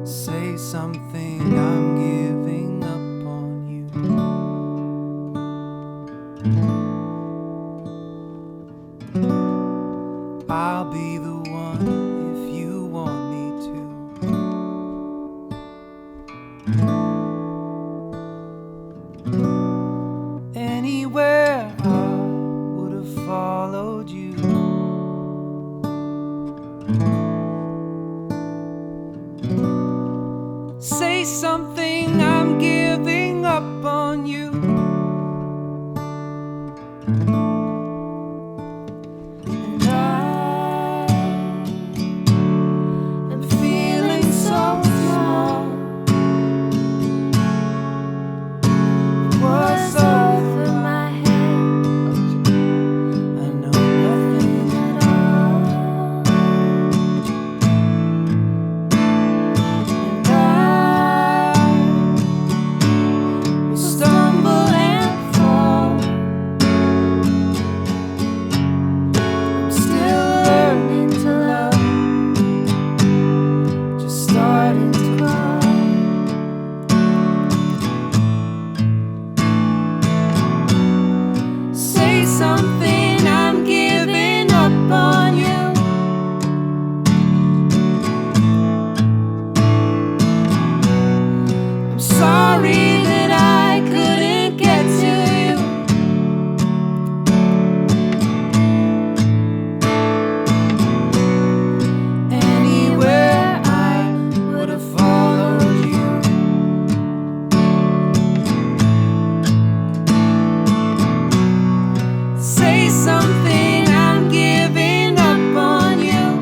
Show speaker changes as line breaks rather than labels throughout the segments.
Say something, I'm giving up on you. I'll be the one if you want me to. Anywhere I would have followed you. Say something, I'm giving up on you. And I am feeling so small. What's over my head? I know nothing at all. And I stumble and fall. I'm still learning to love, just starting to crawl. Say something, I'm giving up on you. I'm sorry that I couldn't get to you. Anywhere I would have followed you. Say something, I'm giving up on you.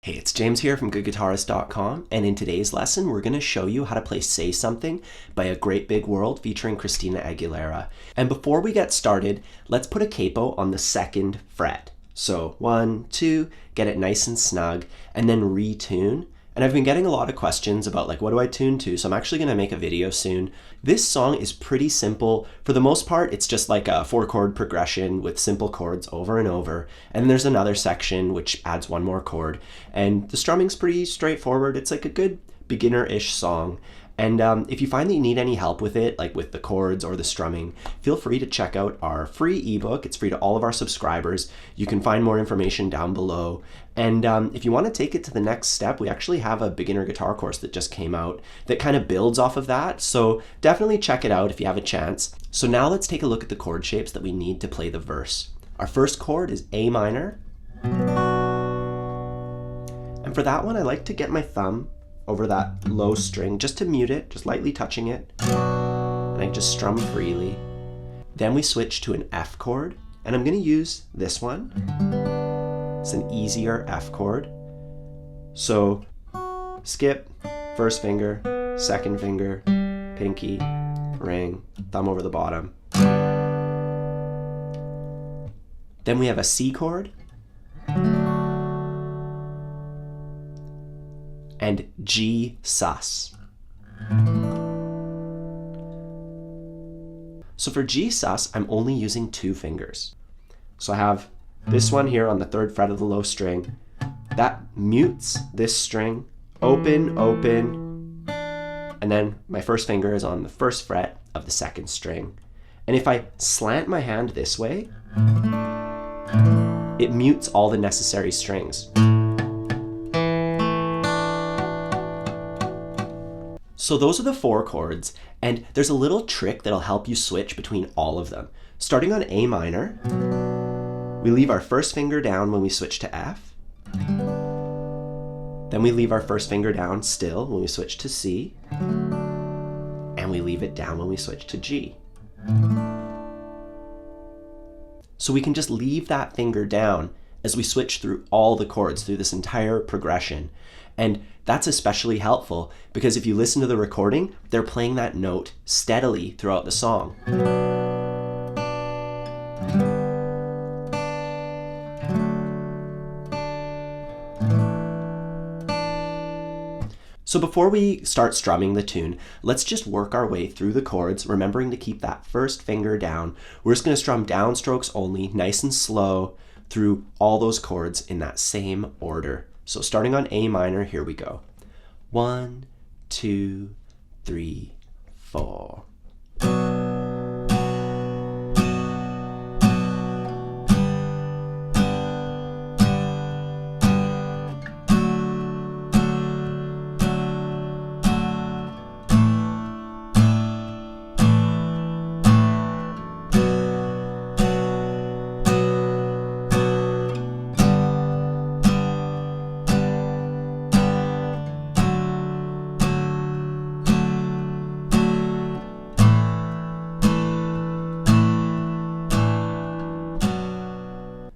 Hey, it's James here from GoodGuitarist.com, and in today's lesson we're going to show you how to play Say Something by A Great Big World featuring Christina Aguilera. And before we get started, let's put a capo on the 2nd fret. So 1, 2, get it nice and snug, and then retune. And I've been getting a lot of questions about like, what do I tune to? So I'm actually going to make a video soon. This song is pretty simple. For the most part, it's just like a 4-chord progression with simple chords over and over. And then there's another section which adds one more chord. And the strumming's pretty straightforward. It's like a good beginner-ish song. And if you find that you need any help with it, like with the chords or the strumming, feel free to check out our free ebook. It's free to all of our subscribers. You can find more information down below. And if you want to take it to the next step, we actually have a beginner guitar course that just came out that kind of builds off of that. So definitely check it out if you have a chance. So now let's take a look at the chord shapes that we need to play the verse. Our first chord is A minor. And for that one, I like to get my thumb over that low string just to mute it, just lightly touching it. And I just strum freely. Then we switch to an F chord, and I'm going to use this one. It's an easier F chord. So skip, first finger, second finger, pinky, ring, thumb over the bottom. Then we have a C chord. And G sus. So for G sus, I'm only using 2 fingers. So I have this one here on the 3rd fret of the low string. That mutes this string, open, open, and then my first finger is on the 1st fret of the 2nd string. And if I slant my hand this way, it mutes all the necessary strings. So those are the 4 chords, and there's a little trick that'll help you switch between all of them. Starting on A minor, we leave our first finger down when we switch to F. Then we leave our first finger down still when we switch to C. And we leave it down when we switch to G. So we can just leave that finger down as we switch through all the chords through this entire progression. And that's especially helpful because if you listen to the recording, they're playing that note steadily throughout the song. So before we start strumming the tune, let's just work our way through the chords, remembering to keep that first finger down. We're just going to strum downstrokes only, nice and slow, through all those chords in that same order. So starting on A minor, here we go. 1, 2, 3, 4.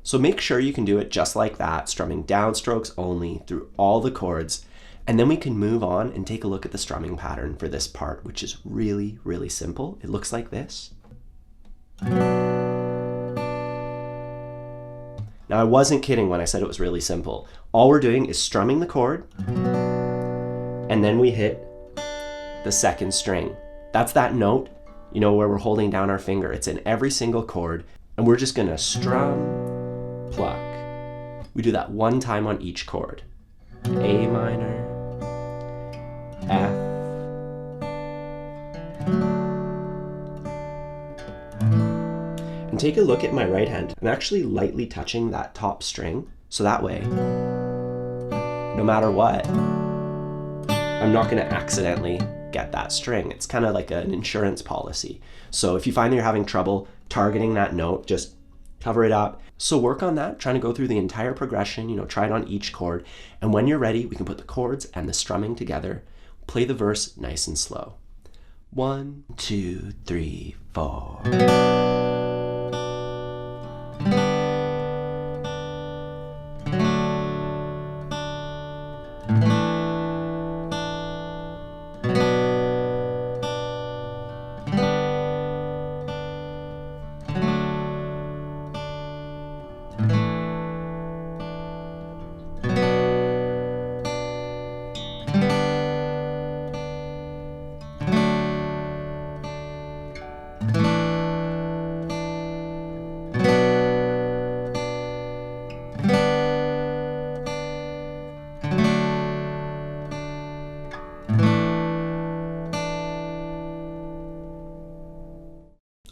So make sure you can do it just like that, strumming downstrokes only through all the chords. And then we can move on and take a look at the strumming pattern for this part, which is really, really simple. It looks like this. Now I wasn't kidding when I said it was really simple. All we're doing is strumming the chord, and then we hit the second string. That's that note, you know, where we're holding down our finger. It's in every single chord, and we're just gonna strum, pluck. We do that one time on each chord. A minor, F, and take a look at my right hand. I'm actually lightly touching that top string, so that way, no matter what, I'm not gonna accidentally get that string. It's kind of like an insurance policy. So if you find that you're having trouble targeting that note, just cover it up. So work on that, trying to go through the entire progression, you know, try it on each chord. And when you're ready, we can put the chords and the strumming together. Play the verse nice and slow. 1, 2, 3, 4.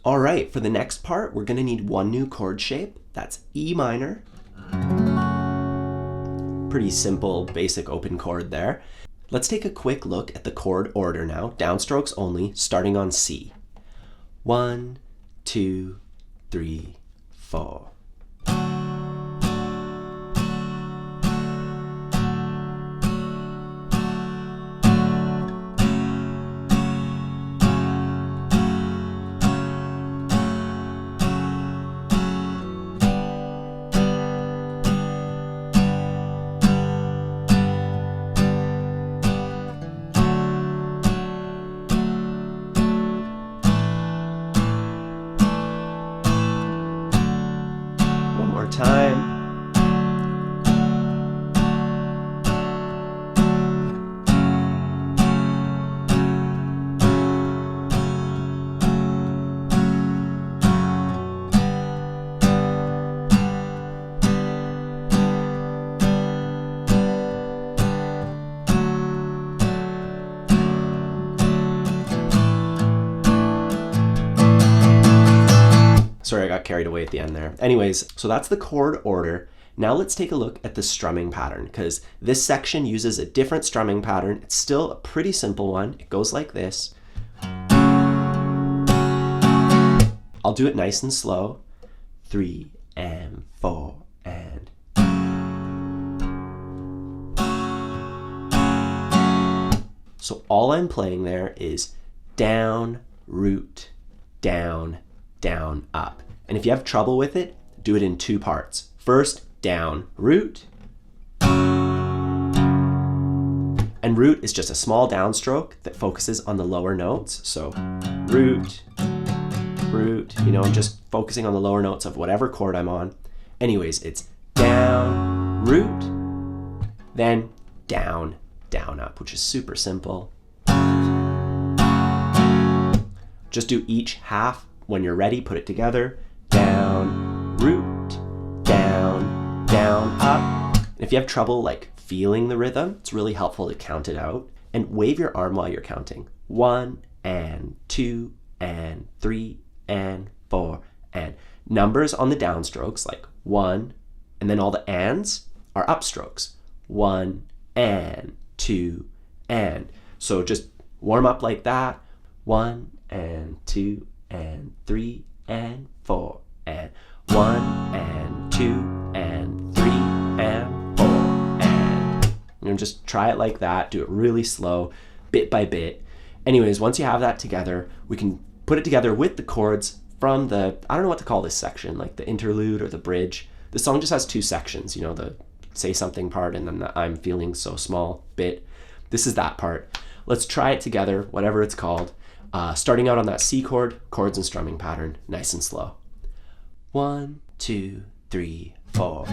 All right, for the next part, we're gonna need one new chord shape. That's E minor. Pretty simple, basic open chord there. Let's take a quick look at the chord order now, downstrokes only, starting on C. 1, 2, 3, 4. Time. Sorry, I got carried away at the end there. Anyways, so that's the chord order. Now let's take a look at the strumming pattern, because this section uses a different strumming pattern. It's still a pretty simple one. It goes like this. I'll do it nice and slow. 3 and 4 and. So all I'm playing there is down, root, down, down, up. And if you have trouble with it, do it in two parts. First, down, root. And root is just a small downstroke that focuses on the lower notes. So root, root, you know, I'm just focusing on the lower notes of whatever chord I'm on. Anyways, it's down, root, then down, down, up, which is super simple. Just do each half. When you're ready, put it together. Down, root, down, down, up. And if you have trouble like feeling the rhythm, it's really helpful to count it out and wave your arm while you're counting. 1 and 2 and 3 and 4 and numbers on the downstrokes like 1, and then all the ands are upstrokes. 1 and 2 and. So just warm up like that. 1 and 2 and 3 and 4 and 1 and 2 and 3 and 4 and. You know, just try it like that. Do it really slow, bit by bit. Anyways, once you have that together, we can put it together with the chords from the, I don't know what to call this section, like the interlude or the bridge. The song just has 2 sections, you know, the say something part and then the I'm feeling so small bit. This is that part. Let's try it together, whatever it's called. Starting out on that C chord, chords and strumming pattern, nice and slow. 1, 2, 3, 4.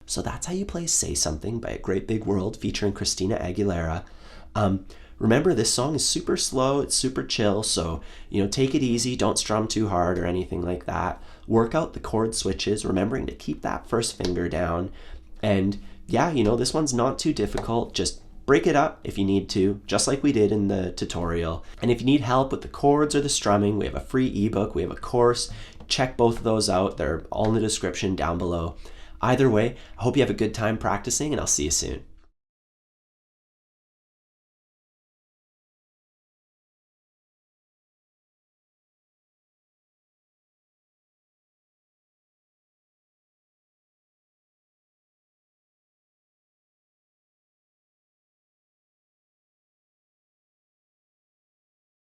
So that's how you play Say Something by A Great Big World featuring Christina Aguilera. Remember, this song is super slow, it's super chill, so, you know, take it easy, don't strum too hard or anything like that. Work out the chord switches, remembering to keep that first finger down. And yeah, you know, this one's not too difficult, just break it up if you need to, just like we did in the tutorial. And if you need help with the chords or the strumming, we have a free ebook, we have a course. Check both of those out, they're all in the description down below. Either way, I hope you have a good time practicing, and I'll see you soon.